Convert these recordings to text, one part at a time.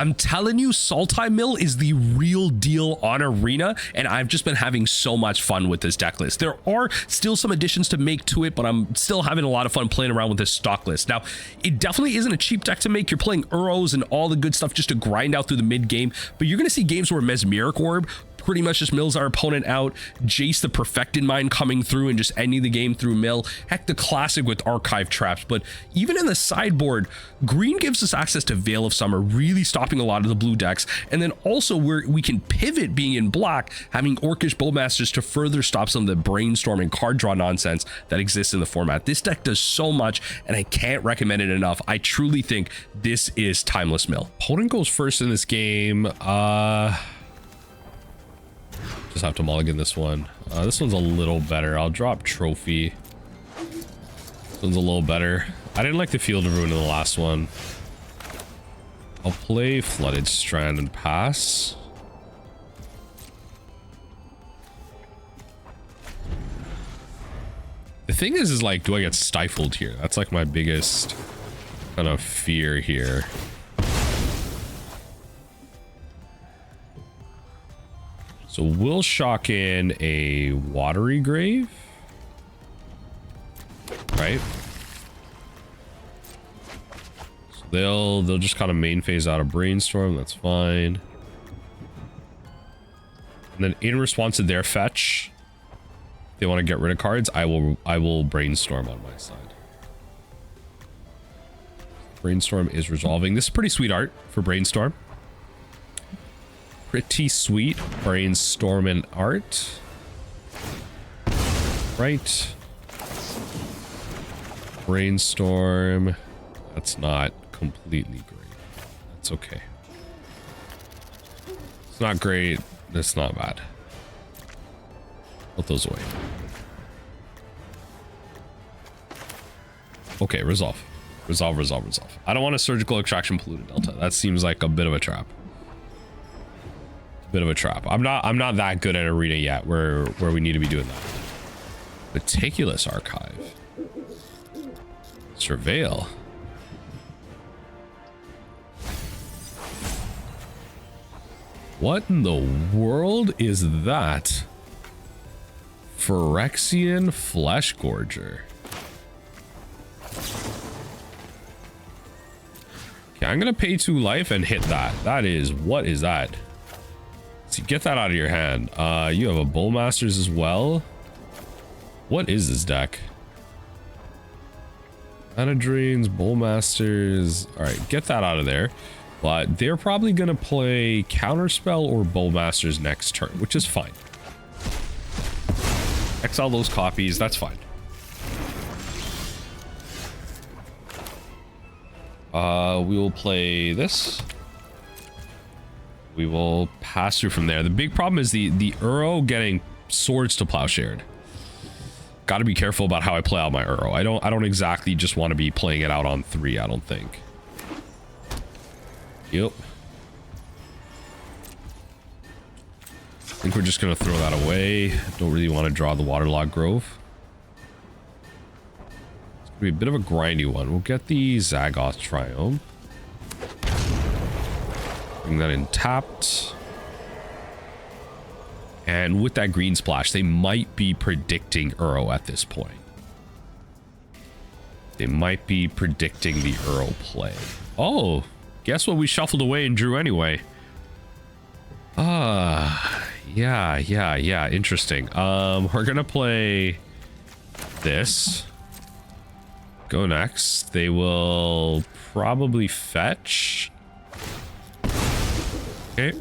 I'm telling you, Sultai Mill is the real deal on Arena, and I've just been having so much fun with this deck list. There are still some additions to make to it, but I'm still having a lot of fun playing around with this stock list. Now, it definitely isn't a cheap deck to make. You're playing Uros and all the good stuff just to grind out through the mid game, but you're going to see games where Mesmeric Orb pretty much just mills our opponent out, Jace the Perfected Mind coming through and just ending the game through mill. Heck, the classic with Archive Traps. But even in the sideboard, green gives us access to Veil of Summer, really stopping a lot of the blue decks. And then also where we can pivot being in black, having Orcish Bowmasters to further stop some of the brainstorm and card draw nonsense that exists in the format. This deck does so much, and I can't recommend it enough. I truly think this is Timeless Mill. Opponent goes first in this game. Just have to mulligan this one. This one's a little better. I'll drop Trophy. This one's a little better. I didn't like the Field of Ruin in the last one. I'll play Flooded Strand and pass. The thing is like, do I get stifled here? That's like my biggest kind of fear here. So we'll shock in a Watery Grave, right? So they'll just kind of main phase out of Brainstorm. That's fine. And then in response to their fetch, if they want to get rid of cards, I will Brainstorm on my side. Brainstorm is resolving. This is pretty sweet art for Brainstorm. Pretty sweet Brainstorm and art. Right. Brainstorm. That's not completely great. That's okay. It's not great. It's not bad. Put those away. Okay, resolve. Resolve, resolve, resolve. I don't want a Surgical Extraction Polluted Delta. That seems like a bit of a trap. Bit of a trap. I'm not that good at Arena yet where we need to be doing that. Meticulous Archive. Surveil. What in the world is that? Phyrexian Flesh Gorger. Okay, I'm gonna pay 2 life and hit that. That is, what is that? So get that out of your hand. You have a Bowmasters as well. What is this deck? Mana Drains, Bowmasters. All right, get that out of there. But they're probably gonna play Counterspell or Bowmasters next turn, which is fine. Exile those copies. That's fine. We will play this. We will pass through from there. The big problem is the Uro getting Swords to Plowshared. Got to be careful about how I play out my Uro. I don't exactly just want to be playing it out on 3, I don't think. Yep. I think we're just going to throw that away. Don't really want to draw the Waterlogged Grove. It's going to be a bit of a grindy one. We'll get the Zagoth Triome. Bring that in tapped. And with that green splash, they might be predicting Uro at this point. They might be predicting the Uro play. Oh, guess what we shuffled away and drew anyway? Yeah, interesting. We're gonna play this. Go next. They will probably fetch. Okay.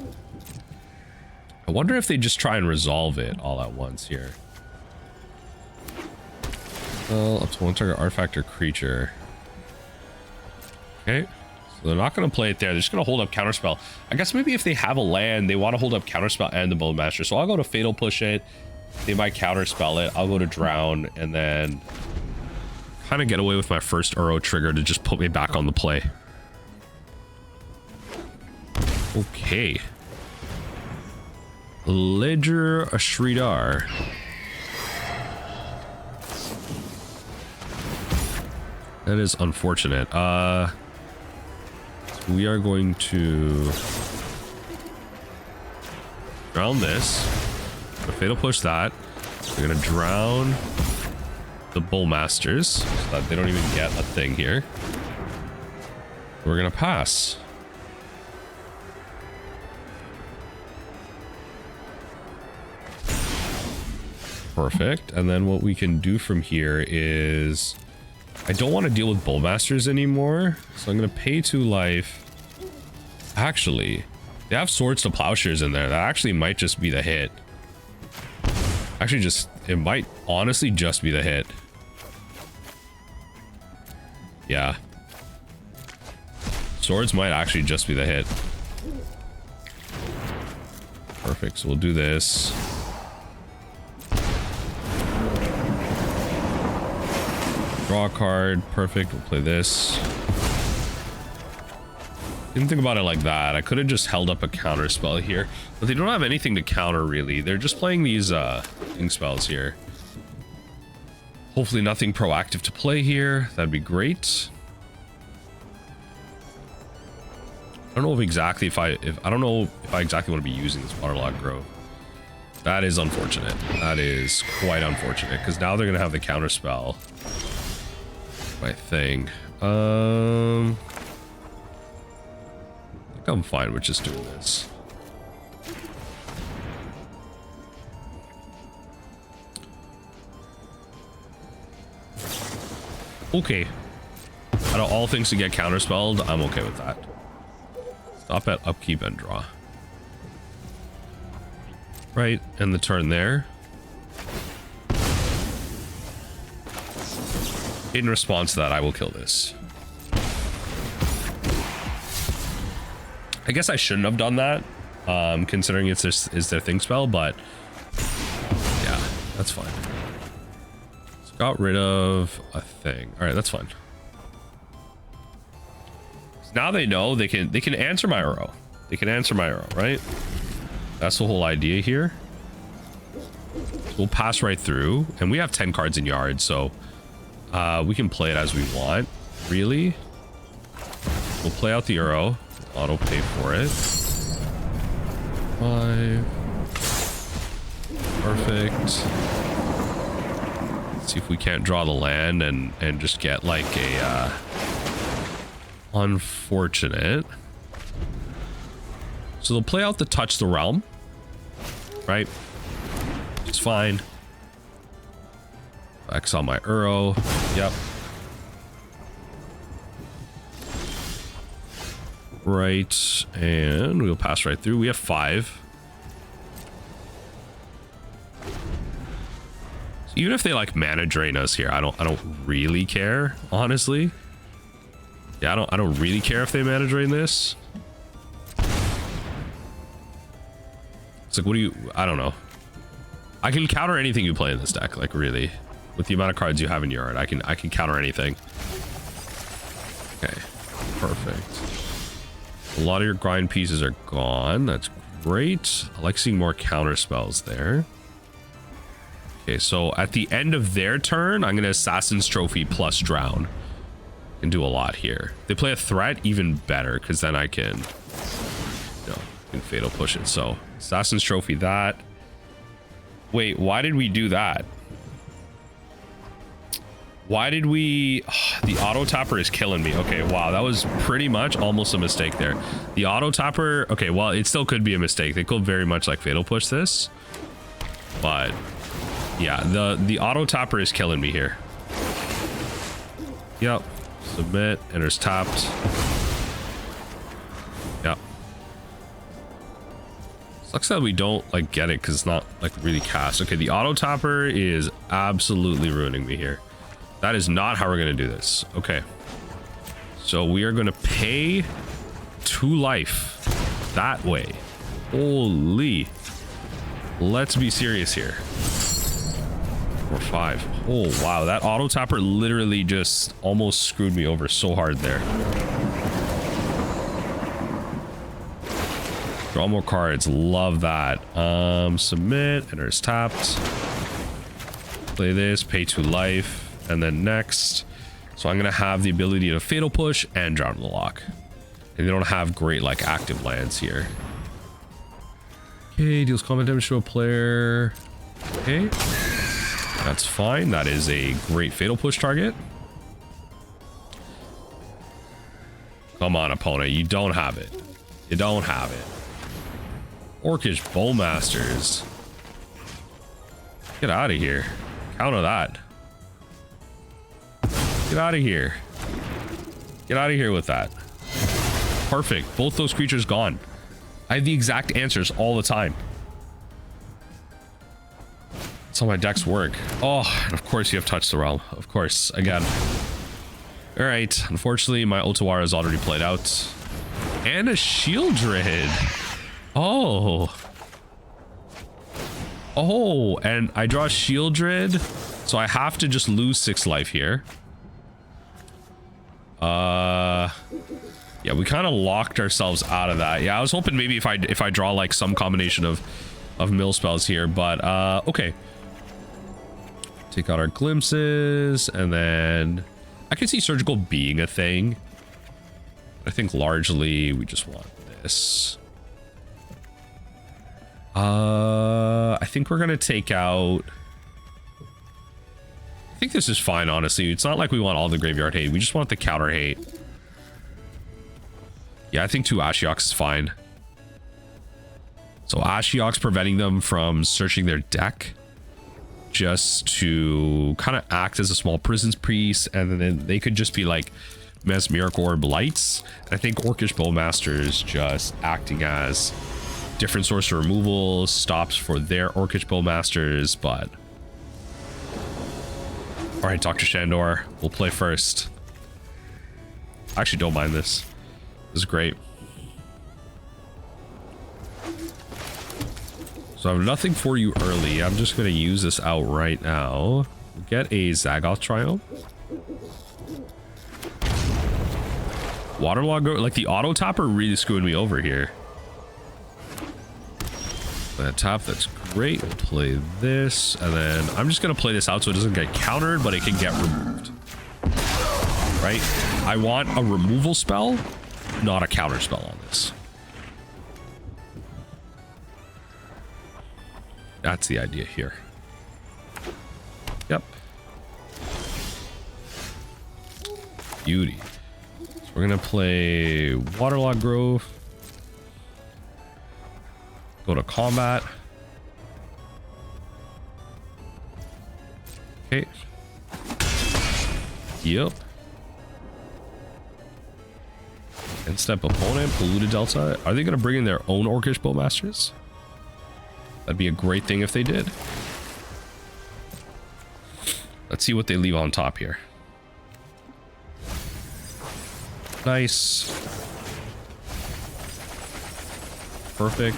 I wonder if they just try and resolve it all at once here. Well, up to 1 target artifact or creature. Okay. So they're not going to play it there. They're just going to hold up Counterspell. I guess maybe if they have a land, they want to hold up Counterspell and the Bowmaster. So I'll go to Fatal Push it. They might Counterspell it. I'll go to Drown and then kind of get away with my first Uro trigger to just put me back on the play. Okay. Ledger Ashridar. That is unfortunate. we are going to drown this. We're fatal push that. We're gonna drown the Bowmasters so that they don't even get a thing here. We're gonna pass. Perfect. And then what we can do from here is, I don't want to deal with Bowmasters anymore, so I'm gonna pay 2 life. Actually, they have Swords to Plowshares in there. That actually might just be the hit. Actually, it might honestly just be the hit. Yeah. Swords might actually just be the hit. Perfect. So we'll do this. Draw a card. Perfect. We'll play this. Didn't think about it like that. I could have just held up a counter spell here, but they don't have anything to counter really. They're just playing these thing spells here. Hopefully nothing proactive to play here. That'd be great. I don't know if exactly I don't know if I exactly want to be using this Waterlogged Grove. That is unfortunate. That is quite unfortunate because now they're gonna have the counter spell. My thing. I think I'm fine with just doing this. Okay. Out of all things to get counterspelled, I'm okay with that. Stop at upkeep and draw. Right, and the turn there. In response to that, I will kill this. I guess I shouldn't have done that, considering it's their thing spell, but yeah, that's fine. So got rid of a thing. All right, that's fine. So now they know they can answer my arrow. They can answer my arrow, right? That's the whole idea here. So we'll pass right through, and we have 10 cards in yard, so we can play it as we want, really. We'll play out the arrow. Auto pay for it. 5. Perfect. Let's see if we can't draw the land and just get like a unfortunate. So they'll play out the Touch the Realm, right? It's fine. X on my arrow. Yep. Right, and we'll pass right through. We have 5. So even if they like mana drain us here, I don't really care, honestly. Yeah, I don't really care if they mana drain this. It's like, what do you, I don't know. I can counter anything you play in this deck, like really. With the amount of cards you have in your yard, I can counter anything. Okay, perfect. A lot of your grind pieces are gone. That's great. I like seeing more counter spells there. Okay, so at the end of their turn, I'm gonna Assassin's Trophy plus Drown. Can do a lot here. They play a threat, even better, because then I can, can fatal push it. So Assassin's Trophy that. Wait, why did we do that? Why did we... the auto tapper is killing me. Okay, wow, that was pretty much almost a mistake there. The auto tapper... okay, well, it still could be a mistake. They could very much like fatal push this. But yeah, the auto tapper is killing me here. Yep. Submit. Enters tapped. Yep. Sucks that we don't like get it because it's not like really cast. Okay, the auto tapper is absolutely ruining me here. That is not how we're going to do this. Okay. So we are going to pay 2 life that way. Holy. Let's be serious here. Or 5. Oh, wow. That auto tapper literally just almost screwed me over so hard there. Draw more cards. Love that. Submit. Enters tapped. Play this. Pay 2 life. And then next, so I'm gonna have the ability to fatal push and drown the Loch. And they don't have great like active lands here. Okay, deals combat damage to a player. Okay, that's fine. That is a great fatal push target. Come on, opponent, you don't have it. You don't have it. Orcish Bowmasters. Get out of here. Counter that. Get out of here. Get out of here with that. Perfect. Both those creatures gone. I have the exact answers all the time. That's how my decks work. Oh, and of course you have Touch the Realm. Of course, again. All right. Unfortunately, my Otawara is already played out. And a Shieldred. Oh. Oh, and I draw Shieldred, so I have to just lose 6 life here. Yeah, we kind of locked ourselves out of that. Yeah, I was hoping maybe if I draw like some combination of mill spells here, but okay. Take out our glimpses, and then I can see surgical being a thing. I think largely we just want this. I think we're gonna take out. I think this is fine, honestly. It's not like we want all the graveyard hate. We just want the counter hate. Yeah, I think 2 Ashioks is fine. So Ashioks preventing them from searching their deck just to kind of act as a small prisons priest, and then they could just be like Mesmeric Orb lights. I think Orcish Bowmasters just acting as different source of removal, stops for their Orcish Bowmasters, but all right, Dr. Shandor, we'll play first. I actually don't mind this. This is great. So I have nothing for you early. I'm just going to use this out right now. Get a Zagoth Triome. Waterlog, like the auto tapper really screwing me over here. That tap, that's great. We'll play this, and then I'm just gonna play this out so it doesn't get countered, but it can get removed. Right? I want a removal spell, not a counter spell on this. That's the idea here. Yep. Beauty. So we're gonna play Waterlog Grove. Go to combat. Okay. Yep. End step opponent, Polluted Delta. Are they going to bring in their own Orcish Bowmasters? That'd be a great thing if they did. Let's see what they leave on top here. Nice. Perfect.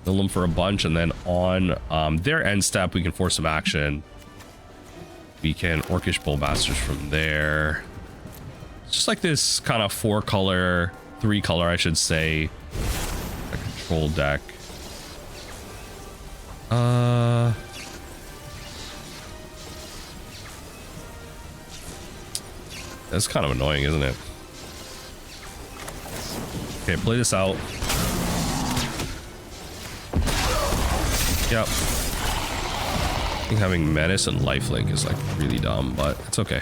Mill them for a bunch, and then on their end step, we can force some action. We can Orcish Bowmasters from there. It's just like this kind of 4-color, 3-color, I should say, a control deck. That's kind of annoying, isn't it? Okay, play this out. Yep. I think having Menace and Lifelink is like really dumb, but it's okay.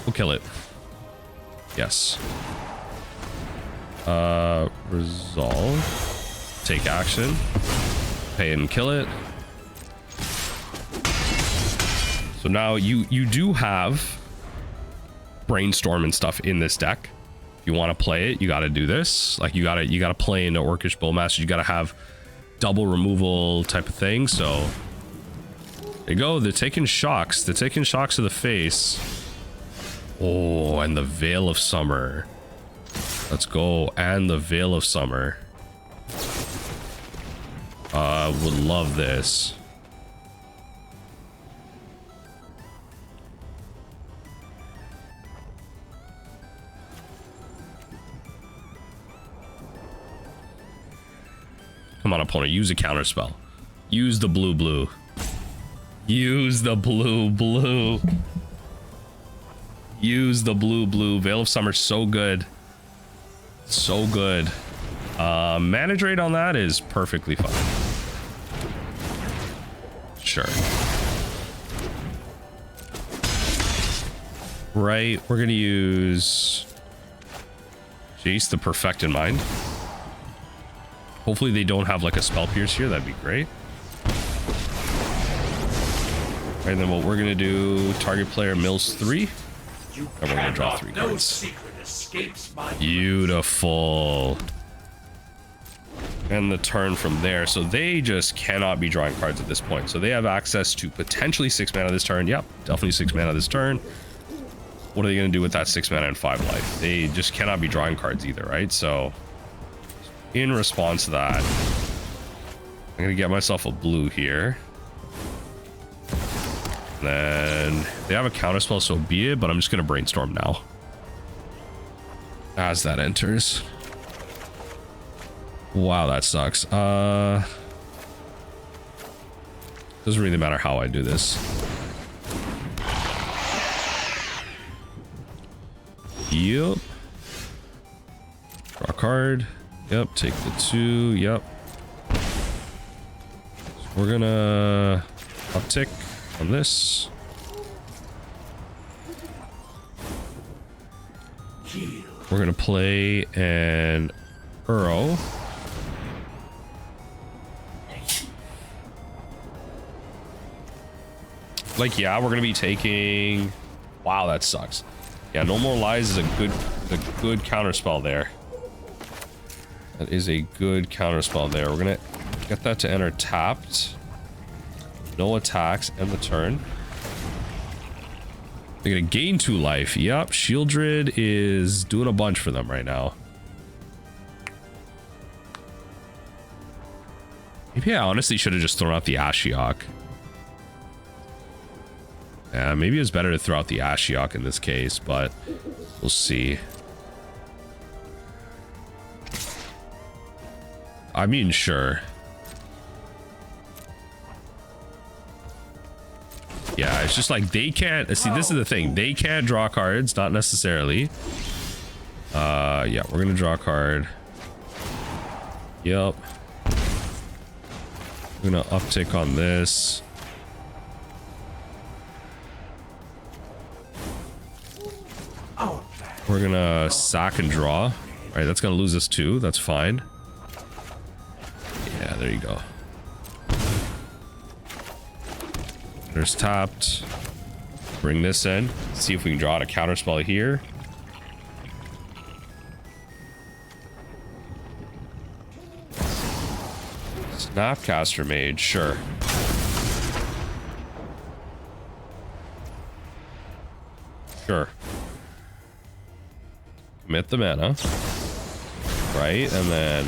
We'll kill it. Yes. Resolve. Take action. Pay and kill it. So now you do have Brainstorm and stuff in this deck. If you want to play it, you got to do this. Like you gotta play into Orcish Bowmaster. You got to have double removal type of thing. So there you go. They're taking shocks. They're taking shocks to the face. Oh, and the Veil of Summer. Let's go. And the Veil of Summer. Would love this. Come on, opponent. Use a counter spell. Use the blue. Use the blue. Use the blue. Veil of Summer, so good. So good. Mana drain on that is perfectly fine. Sure. Right, we're gonna use Jace the Perfect in mind. Hopefully they don't have like a spell pierce here, that'd be great. And then what we're gonna do, target player mills 3, and we're gonna draw 3 cards. Beautiful. And the turn from there, so they just cannot be drawing cards at this point. So they have access to potentially 6 mana this turn. Yep, definitely 6 mana this turn. What are they gonna do with that 6 mana and 5 life? They just cannot be drawing cards either, right? So in response to that, I'm gonna get myself a blue here. Then they have a counterspell, so be it, but I'm just gonna brainstorm now as that enters. Wow, that sucks. Doesn't really matter how I do this. Yep. Draw a card. Yep, take the 2. Yep. So we're gonna uptick on this. We're gonna play an Uro. Like, yeah, we're gonna be taking. Wow, that sucks. Yeah, No More Lies is a good counterspell there. That is a good counterspell there. We're gonna get that to enter tapped. No attacks, end the turn. They're gonna gain 2 life. Yep, Shieldred is doing a bunch for them right now. Maybe I honestly should have just thrown out the Ashiok. Yeah, maybe it's better to throw out the Ashiok in this case, but we'll see. I mean, sure. Yeah, it's just like they can't see, this is the thing, they can't draw cards, not necessarily. Yeah, we're gonna draw a card. Yep. We're gonna uptick on this. We're gonna sack and draw. All right, that's gonna lose us 2. That's fine. Yeah, there you go. There's tapped. Bring this in. See if we can draw out a counterspell here. Snapcaster Mage, sure. Sure. Commit the mana. Right, and then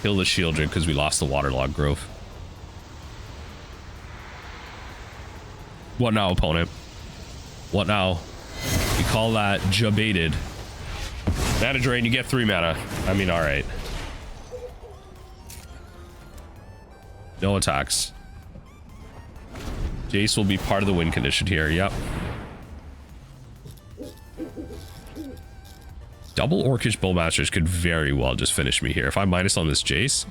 kill the Shieldred because we lost the Waterlogged Grove. What now, opponent? What now? We call that jabaited. Mana drain, you get 3 mana. I mean, alright. No attacks. Jace will be part of the win condition here, yep. Double Orcish Bowmasters could very well just finish me here. If I minus on this Jace,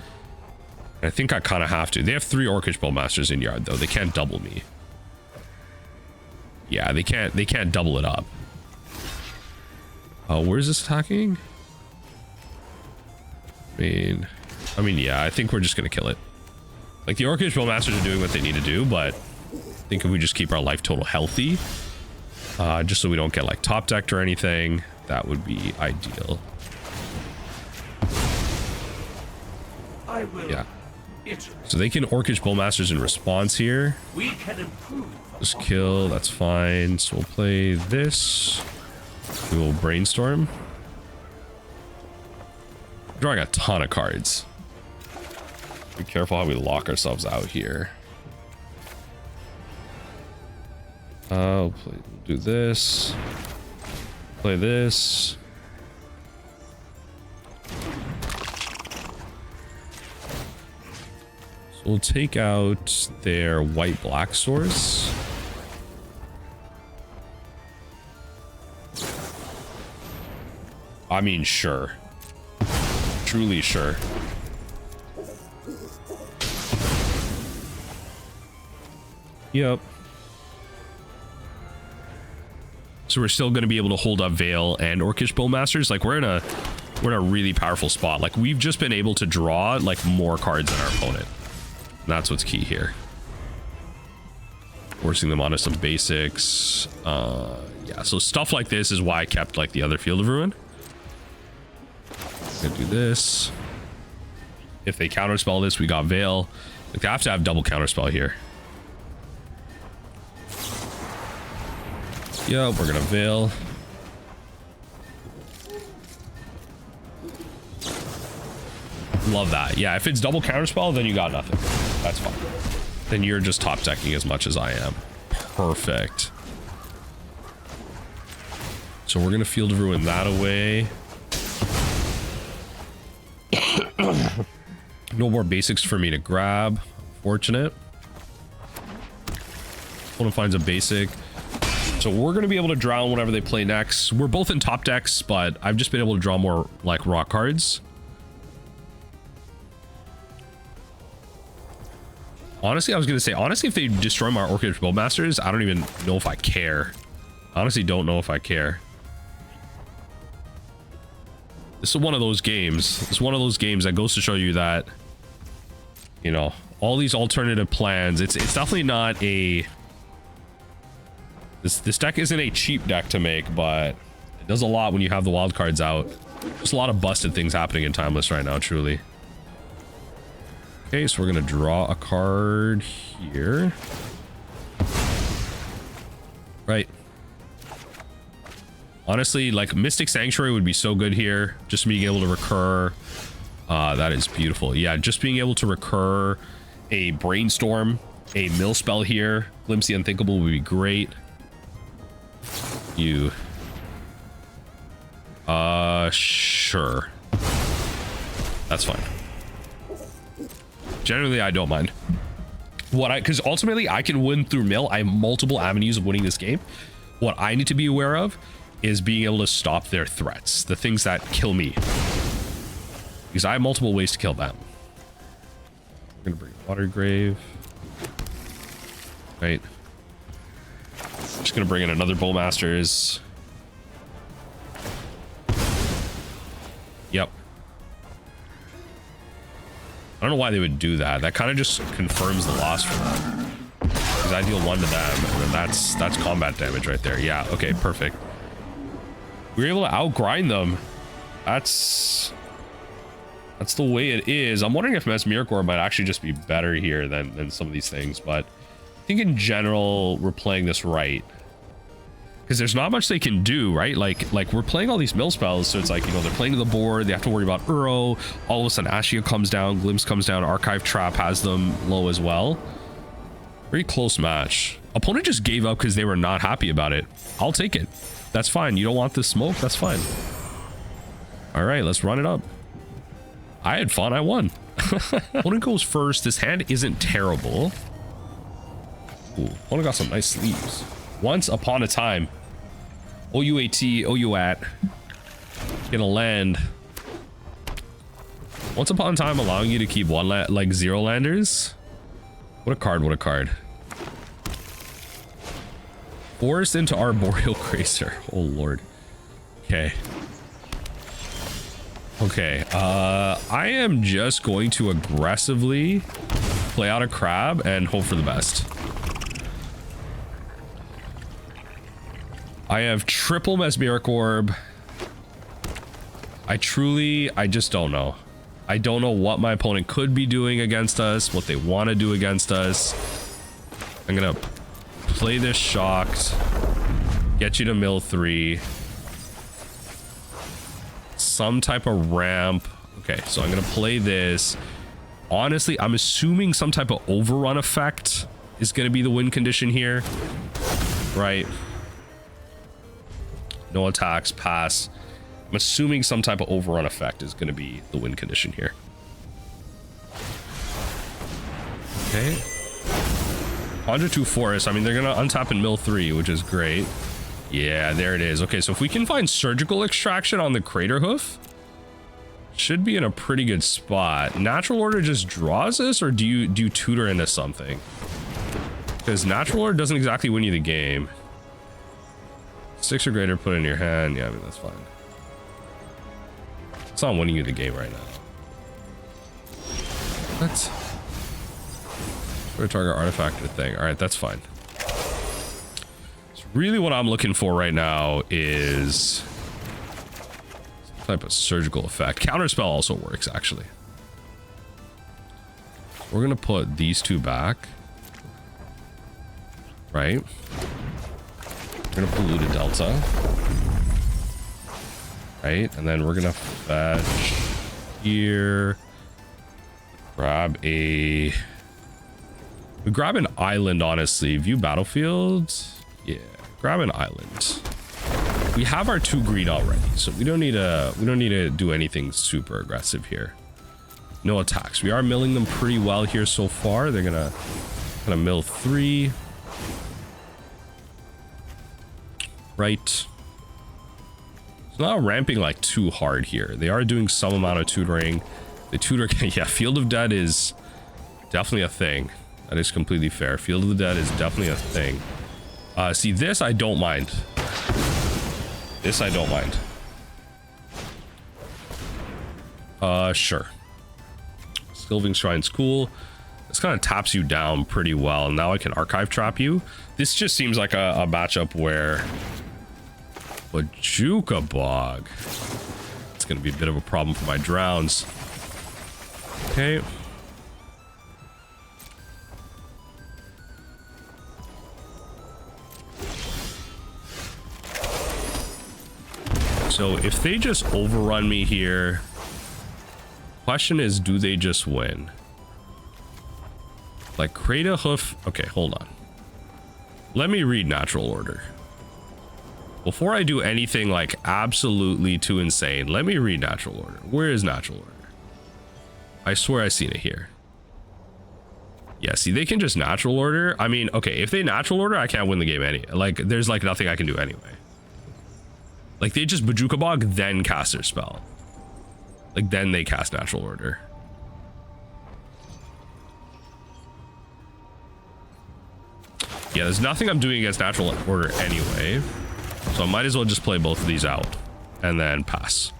I think I kind of have to. They have 3 Orcish Bowmasters in yard, though. They can't double me. Yeah, they can't double it up. Where is this attacking? I mean, yeah, I think we're just gonna kill it. Like, the Orcish Bowmasters are doing what they need to do, but I think if we just keep our life total healthy, just so we don't get like top decked or anything, that would be ideal. Yeah. So they can Orcish Bowmasters in response here. We can improve. Just kill, that's fine. So we'll play this. We will Brainstorm. Drawing a ton of cards. Be careful how we lock ourselves out here. We'll do this. Play this. So we'll take out their white-black source. I mean, sure. truly sure. Yep. So we're still going to be able to hold up Veil and Orcish Bowmasters. Like we're in a really powerful spot. Like we've just been able to draw like more cards than our opponent. And that's what's key here. Forcing them onto some basics. Yeah, so stuff like this is why I kept like the other Field of Ruin. Gonna do this. If they counterspell this, we got Veil. Like they have to have double counterspell here. Yeah, we're gonna Veil. Love that. Yeah, if it's double counterspell, then you got nothing. That's fine. Then you're just top decking as much as I am. Perfect. So we're gonna Field of Ruin that away. No more basics for me to grab. Fortunate. Opponent finds a basic. So we're going to be able to drown whenever they play next. We're both in top decks, but I've just been able to draw more like rock cards. Honestly, I was going to say, honestly, if they destroy my Orcish Bowmasters, I don't even know if I care. Honestly, don't know if I care. This is one of those games. It's one of those games that goes to show you that, you know, all these alternative plans, it's definitely not a... This deck isn't a cheap deck to make, but it does a lot when you have the wild cards out. There's a lot of busted things happening in Timeless right now, truly. Okay, so we're gonna draw a card here. Right. Honestly, like Mystic Sanctuary would be so good here. Just being able to recur. That is beautiful. Yeah, just being able to recur a Brainstorm, a mill spell here. Glimpse the Unthinkable would be great. You. Sure. That's fine. Generally, I don't mind. Because ultimately, I can win through mill. I have multiple avenues of winning this game. What I need to be aware of is being able to stop their threats. The things that kill me. Because I have multiple ways to kill them. I'm going to bring Watery Grave. Right. Just going to bring in another Bowmasters. Yep. I don't know why they would do that. That kind of just confirms the loss for them. Because I deal 1 to them, and then that's combat damage right there. Yeah, okay, perfect. We were able to outgrind them. That's the way it is. I'm wondering if Mesmeric Orb might actually just be better here than some of these things, but I think in general we're playing this right. Because there's not much they can do, right? Like we're playing all these mill spells, so it's like, you know, they're playing to the board, they have to worry about Uro, all of a sudden Ashia comes down, Glimpse comes down, Archive Trap has them low as well. Very close match. Opponent just gave up because they were not happy about it. I'll take it. That's fine. You don't want this smoke? That's fine. All right, let's run it up. I had fun. I won. Opponent goes first. This hand isn't terrible. Ooh, opponent got some nice sleeves. Once upon a time. OUAT, OUAT. Gonna land. Once upon a time, allowing you to keep like 0 landers. What a card, what a card. Forced into Arboreal Gracer. Oh lord. Okay. Okay, I am just going to aggressively play out a crab and hope for the best. I have triple Mesmeric Orb. I just don't know. I don't know what my opponent could be doing against us, what they want to do against us. I'm gonna play this shocked, get you to mill 3. Some type of ramp. Okay, so I'm gonna play this. Honestly, I'm assuming some type of overrun effect is gonna be the win condition here, right? No attacks, pass. I'm assuming some type of overrun effect is gonna be the win condition here. Okay. 102 Forest. I mean, they're gonna untap and mill 3, which is great. Yeah, there it is. Okay, so if we can find Surgical Extraction on the Crater Hoof, should be in a pretty good spot. Natural order just draws us, or do you tutor into something? Because natural order doesn't exactly win you the game. 6 or greater, put it in your hand. Yeah, I mean, that's fine. It's not winning you the game right now. What? Target artifact or thing. All right, that's fine. So really what I'm looking for right now is some type of surgical effect. Counterspell also works, actually. We're gonna put these two back, right? We're gonna Polluted Delta, right? And then we're gonna fetch here, grab a... We grab an island, honestly. View battlefield. Yeah, grab an island. We have our 2 green already, so we don't need to do anything super aggressive here. No attacks. We are milling them pretty well here so far. They're gonna mill 3. Right. It's not ramping like too hard here. They are doing some amount of tutoring. The tutor, yeah, Field of Dead is definitely a thing. That is completely fair. Field of the Dead is definitely a thing. See, this I don't mind. This I don't mind. Sure. Sylving Shrine's cool. This kind of taps you down pretty well. Now I can archive trap you. This just seems like a matchup where Bajuka Bog. It's going to be a bit of a problem for my drowns. Okay. So if they just overrun me here, question is, do they just win? Like, create a hoof. Okay, hold on. Let me read natural order. Before I do anything like absolutely too insane, let me read natural order. Where is natural order? I swear I've seen it here. Yeah, see, they can just natural order. I mean, okay, if they natural order, I can't win the game like, there's like nothing I can do anyway. Like, they just Bajuka Bog, then cast their spell. Like, then they cast natural order. Yeah, there's nothing I'm doing against natural order anyway. So I might as well just play both of these out and then pass.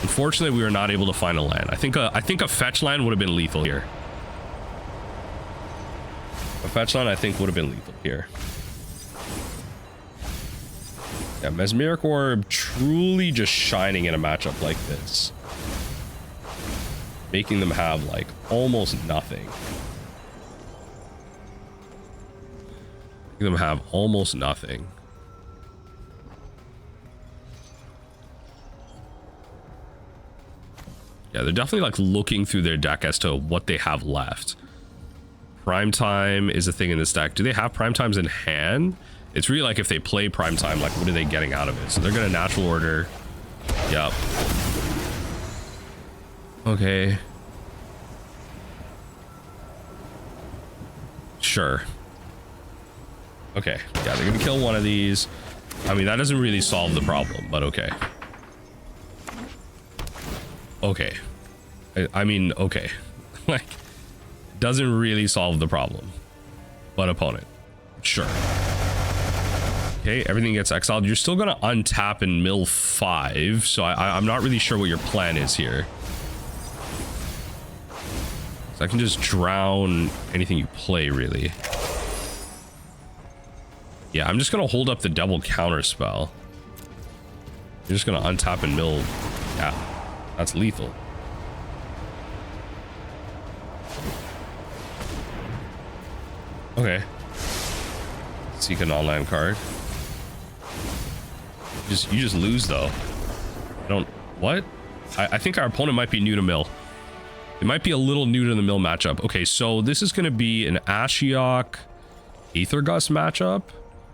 Unfortunately, we were not able to find a land. I think a fetch land would have been lethal here. A fetch land, I think, would have been lethal here. Yeah, Mesmeric Orb truly just shining in a matchup like this. Making them have, like, almost nothing. Making them have almost nothing. Yeah, they're definitely, like, looking through their deck as to what they have left. Prime Time is a thing in this deck. Do they have Prime Times in hand? It's really like if they play Prime Time, like, what are they getting out of it? So they're gonna natural order. Yep. Okay. Sure. Okay. Yeah, they're gonna kill one of these. I mean, that doesn't really solve the problem, but okay. Okay. I mean, okay. Like, doesn't really solve the problem. But opponent. Sure. Okay, everything gets exiled. You're still gonna untap and mill 5, so I'm not really sure what your plan is here. So I can just drown anything you play, really. Yeah, I'm just gonna hold up the double counter spell. You're just gonna untap and mill. Yeah, that's lethal. Okay. Seek an online card. You just lose though. I don't. What? I think our opponent might be new to mill. It might be a little new to the mill matchup. Okay, so this is going to be an Ashiok Aethergust matchup.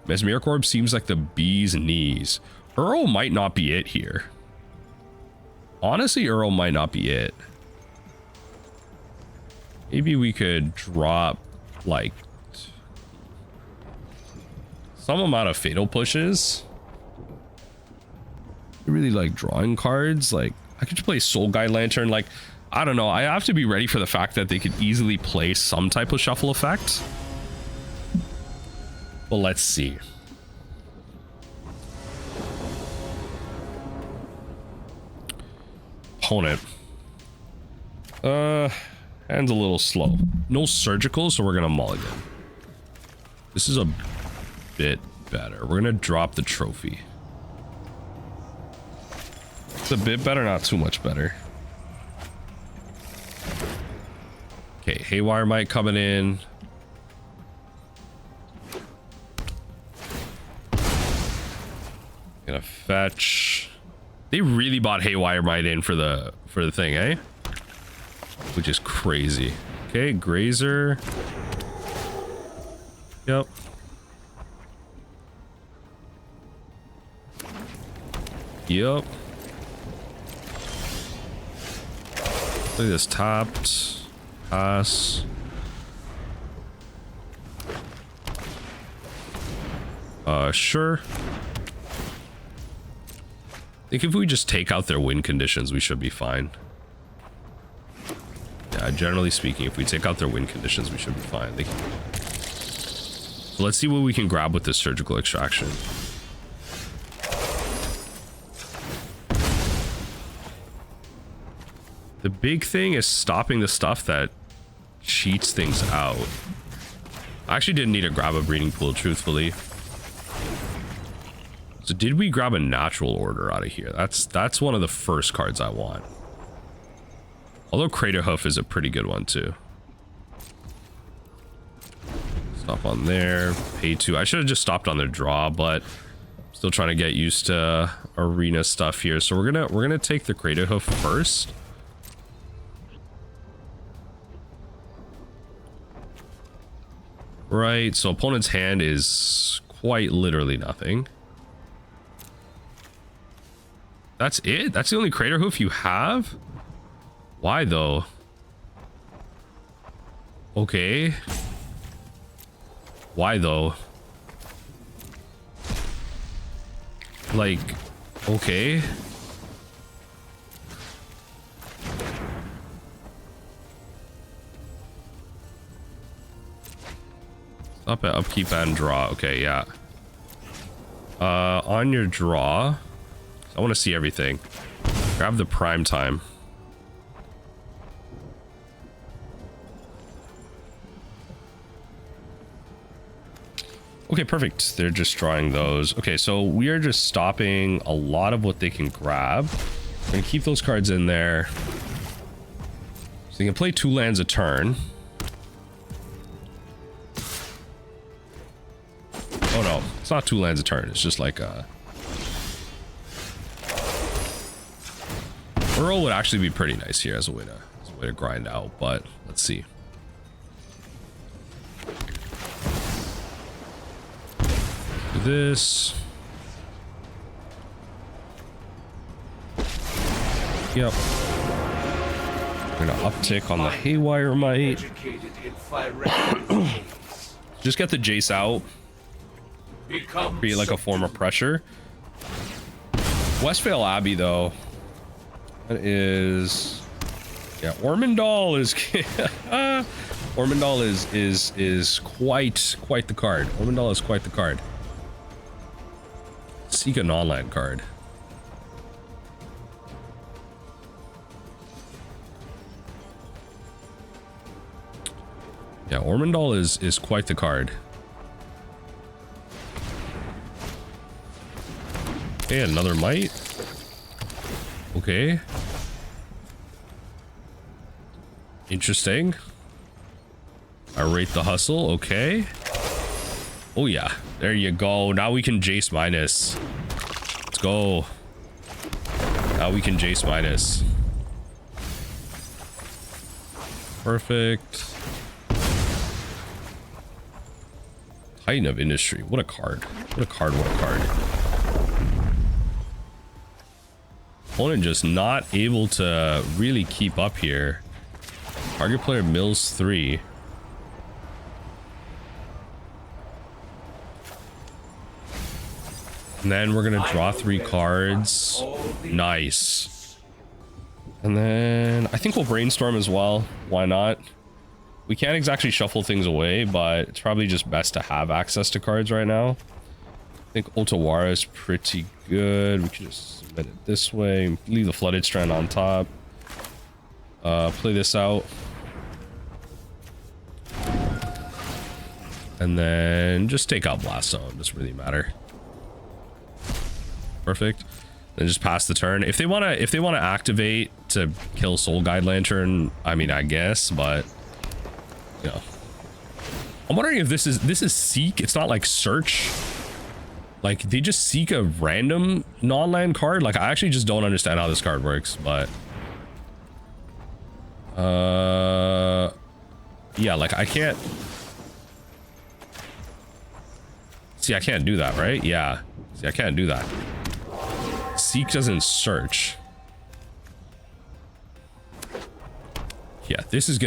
Mesmeric Orb seems like the bee's knees. Earl might not be it here. Honestly, Earl might not be it. Maybe we could drop like some amount of fatal pushes. I really like drawing cards. Like, I could just play Soul Guide Lantern. Like, I don't know. I have to be ready for the fact that they could easily play some type of shuffle effect. But let's see. Opponent. Hand's a little slow. No surgical, so we're gonna mulligan. This is a bit better. We're gonna drop the trophy. It's a bit better, not too much better. Okay, Haywire Might coming in. Gonna fetch. They really bought Haywire Might in for the thing, eh? Which is crazy. Okay, Grazer. Yep. Yep. Look at this, tapped. Pass. Sure. I think if we just take out their win conditions, we should be fine. Yeah, generally speaking, if we take out their win conditions, we should be fine. So let's see what we can grab with this surgical extraction. The big thing is stopping the stuff that cheats things out. I actually didn't need to grab a breeding pool, truthfully. So did we grab a natural order out of here? That's one of the first cards I want. Although Crater Hoof is a pretty good one too. Stop on there. Pay 2. I should have just stopped on their draw, but still trying to get used to arena stuff here. So we're gonna take the Crater Hoof first. Right, so opponent's hand is quite literally nothing. That's it? That's the only Crater Hoof you have? Why though? Okay. Why though? Like, okay. Up at upkeep and draw. Okay, yeah. On your draw, I want to see everything. Grab the prime time. Okay, perfect. They're just drawing those. Okay, so we are just stopping a lot of what they can grab. We're gonna keep those cards in there. So they can play 2 lands a turn. Oh no, it's not 2 lands a turn. It's just like a... Earl would actually be pretty nice here as a way to grind out, but let's see. Do this. Yep. We're gonna uptick on the Haywire Might. Just get the Jace out. Create like a form of pressure. Westvale Abbey though. That is, yeah. Ormondal is Ormondal is quite the card. Ormondal is quite the card. Seek an online card. Yeah, Ormondal is quite the card. Okay, another Might. Okay. Interesting. I rate the hustle. Okay. Oh yeah, there you go. Now we can Jace minus. Let's go. Now we can Jace minus. Perfect. Titan of Industry. What a card. What a card. What a card. Opponent just not able to really keep up here. Target player mills 3. And then we're gonna draw 3 cards. Nice. And then I think we'll brainstorm as well. Why not? We can't exactly shuffle things away, but it's probably just best to have access to cards right now. I think Otawara is pretty good. We can just submit it this way. Leave the Flooded Strand on top. Play this out. And then just take out Blast Zone. Doesn't really matter. Perfect. Then just pass the turn. If they wanna activate to kill Soul Guide Lantern, I mean, I guess, but you know. I'm wondering if this is Seek. It's not like Search. Like they just seek a random non-land card. Like I actually just don't understand how this card works, but yeah, like I can't see, I can't do that, right? Yeah, see, I can't do that. Seek doesn't search. Yeah, this is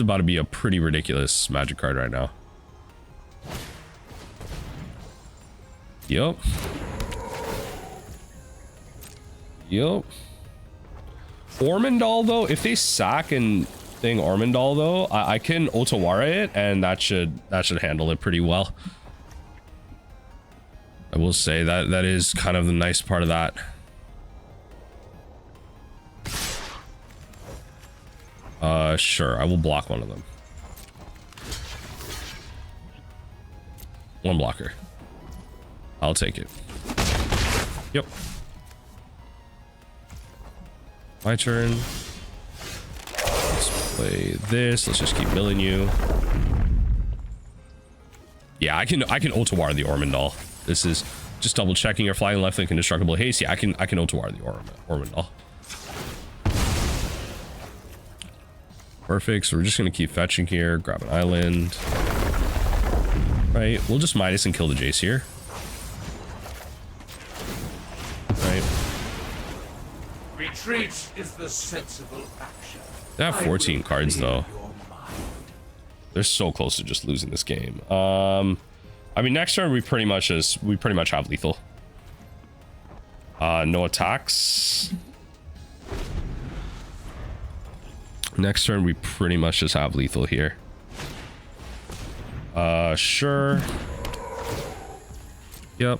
about to be a pretty ridiculous Magic card right now. Yup. Ormondal though, if they sack and thing Ormondal though, I can Otawara it, and that should handle it pretty well. I will say that is kind of the nice part of that. Sure, I will block one of them. One blocker. I'll take it. Yep. My turn. Let's play this. Let's just keep milling you. Yeah, I can Otawara the Ormondal. This is just double checking your flying left link indestructible haste. Yeah, I can Otawara the Ormondal. Perfect. So we're just gonna keep fetching here. Grab an island. Right. We'll just minus and kill the Jace here. Right. Retreat is the sensible action. They have 14 cards though. They're so close to just losing this game. I mean, next turn we pretty much have lethal. No attacks. Next turn we pretty much just have lethal here. Sure. Yep.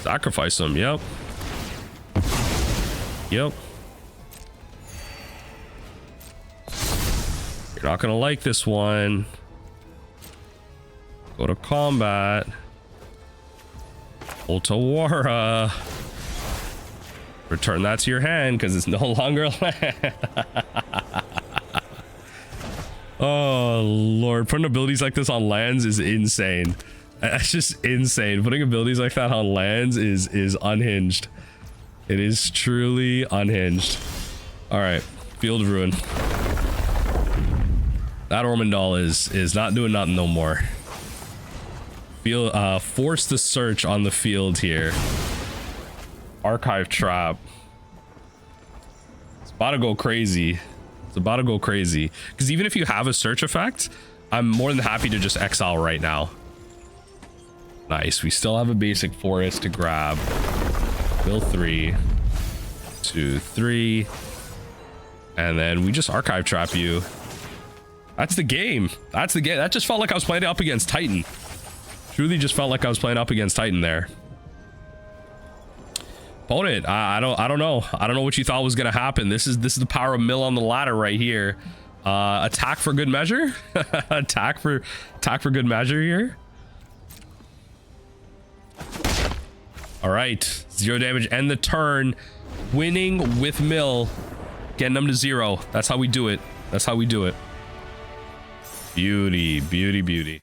Sacrifice them. Yep. Yep. You're not gonna like this one. Go to combat. Otawara. Return that to your hand because it's no longer a land. Oh lord, putting abilities like this on lands is insane. That's just insane. Putting abilities like that on lands is unhinged. It is truly unhinged. All right, Field of Ruin. That Ormondal is not doing nothing no more. Force the search on the field here. Archive Trap. It's about to go crazy. It's about to go crazy. Because even if you have a search effect, I'm more than happy to just exile right now. Nice. We still have a basic forest to grab. Bill 3, 2, 3. And then we just Archive Trap you. That's the game. That's the game. That just felt like I was playing up against Titan. Truly just felt like I was playing up against Titan there. Opponent, I don't know. I don't know what you thought was gonna happen. This is the power of mill on the ladder right here. Attack for good measure. attack for good measure here. All right, 0 damage, end the turn. Winning with mill, getting them to 0. That's how we do it. That's how we do it. Beauty, beauty, beauty.